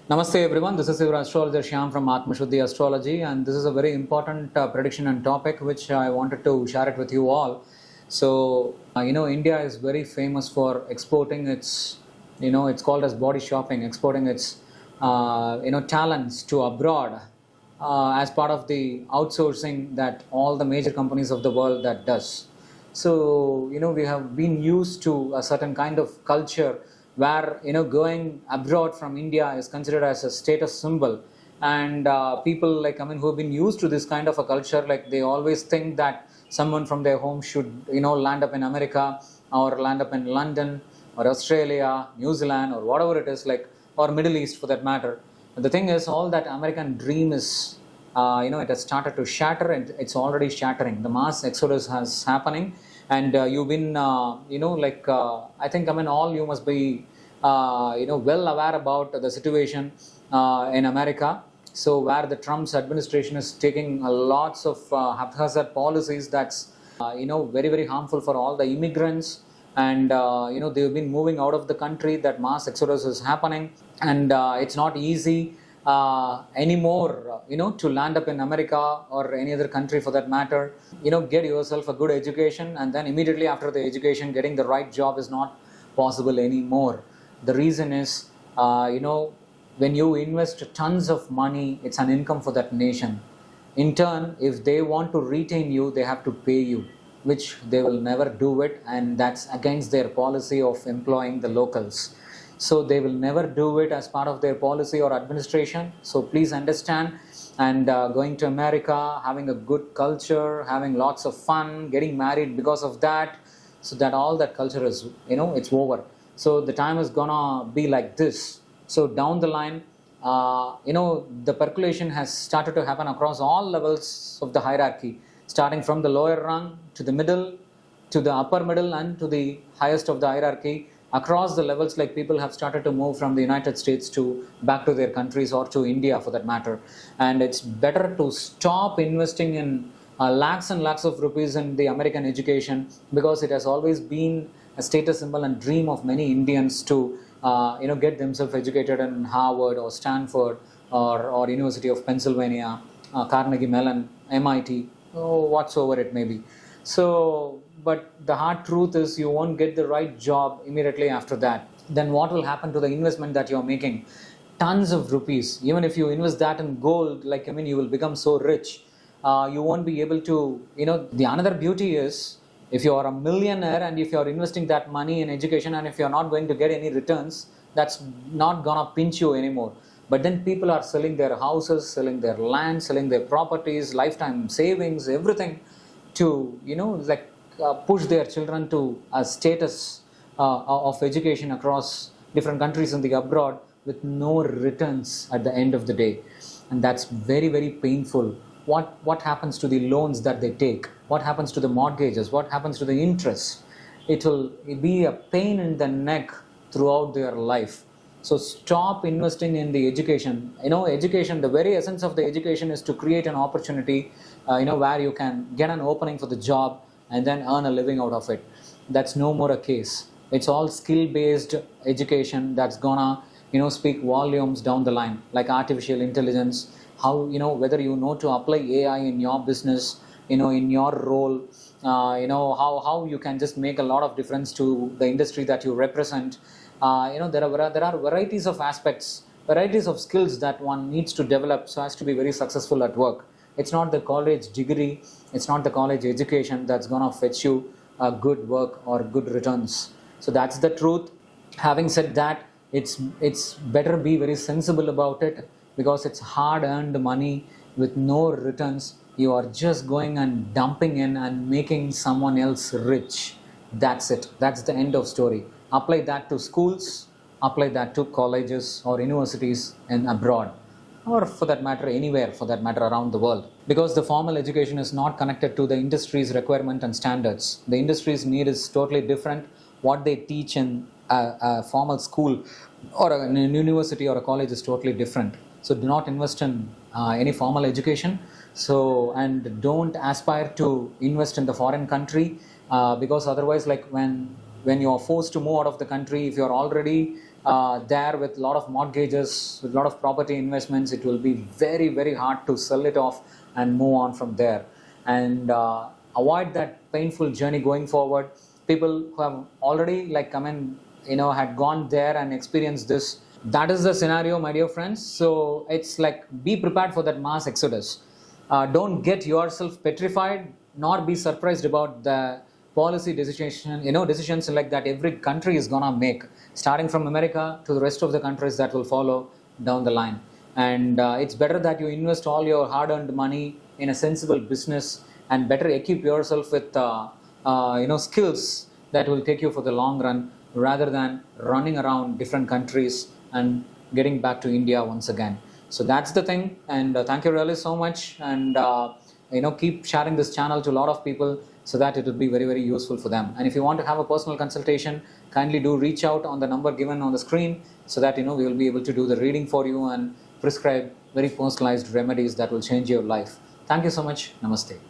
Namaste everyone, this is your astrologer Shyam from Atmashuddhi Astrology, and this is a very important prediction and topic which I wanted to share it with you all. So, India is very famous for exporting its, it's called as body shopping, exporting its, talents to abroad as part of the outsourcing that all the major companies of the world that does. So, we have been used to a certain kind of culture where, going abroad from India is considered as a status symbol. And people who have been used to this kind of a culture, like they always think that someone from their home should, land up in America or land up in London or Australia, New Zealand, or whatever it is, or Middle East for that matter. The thing is, all that American dream is, it has started to shatter, and it's already shattering. The mass exodus has happening, and you've been, I think, all you must be, well aware about the situation in America. So, where the Trump's administration is taking lots of haphazard policies that's, very, very harmful for all the immigrants, and they've been moving out of the country. That mass exodus is happening, and it's not easy anymore, to land up in America or any other country for that matter. Get yourself a good education, and then immediately after the education, getting the right job is not possible anymore. The reason is, when you invest tons of money, it's an income for that nation. In turn, if they want to retain you, they have to pay you, which they will never do it, and that's against their policy of employing the locals. So they will never do it as part of their policy or administration. So please understand. And going to America, having a good culture, having lots of fun, getting married because of that, so that all that culture is, it's over. So the time is gonna be like this. So down the line, the percolation has started to happen across all levels of the hierarchy, starting from the lower rung to the middle, to the upper middle, and to the highest of the hierarchy. Across the levels, like people have started to move from the United States to back to their countries, or to India for that matter. And it's better to stop investing in lakhs and lakhs of rupees in the American education, because it has always been a status symbol and dream of many Indians to get themselves educated in Harvard or Stanford or University of Pennsylvania, Carnegie Mellon, MIT, whatsoever it may be. So, but the hard truth is, you won't get the right job immediately after that. Then what will happen to the investment that you're making? Tons of rupees. Even if you invest that in gold, you will become so rich. You won't be able to, the another beauty is, if you are a millionaire and if you are investing that money in education, and if you're not going to get any returns, that's not gonna pinch you anymore. But then people are selling their houses, selling their land, selling their properties, lifetime savings, everything, to push their children to a status of education across different countries in the abroad, with no returns at the end of the day. And that's very, very painful. What happens to the loans that they take? What happens to the mortgages? What happens to the interest? It will be a pain in the neck throughout their life. So stop investing in the education. Education, the very essence of the education is to create an opportunity, where you can get an opening for the job and then earn a living out of it. That's no more a case. It's all skill-based education that's gonna, speak volumes down the line, like artificial intelligence, how, whether you know to apply AI in your business, in your role, how you can just make a lot of difference to the industry that you represent. There are varieties of aspects, varieties of skills that one needs to develop so as to be very successful at work. It's not the college degree, it's not the college education that's gonna fetch you a good work or good returns. So that's the truth. Having said that, it's better be very sensible about it, because it's hard earned money with no returns. You are just going and dumping in and making someone else rich. That's it. That's the end of story. Apply that to schools, apply that to colleges or universities in abroad, or for that matter anywhere for that matter around the world, because the formal education is not connected to the industry's requirement and standards. The industry's need is totally different. What they teach in a formal school or a university or a college is totally different. So do not invest in any formal education. So, and don't aspire to invest in the foreign country, because otherwise, like when when you are forced to move out of the country, if you are already there with a lot of mortgages, with a lot of property investments, it will be very, very hard to sell it off and move on from there. And avoid that painful journey going forward. People who have already had gone there and experienced this. That is the scenario, my dear friends. So it's like, be prepared for that mass exodus. Don't get yourself petrified, nor be surprised about the policy decisions like that every country is gonna make, starting from America to the rest of the countries that will follow down the line. And it's better that you invest all your hard-earned money in a sensible business, and better equip yourself with skills that will take you for the long run, rather than running around different countries and getting back to India once again. So that's the thing. And thank you really so much. And keep sharing this channel to a lot of people, so that it will be very, very useful for them. And if you want to have a personal consultation, kindly do reach out on the number given on the screen, so that we will be able to do the reading for you and prescribe very personalized remedies that will change your life. Thank you so much. Namaste.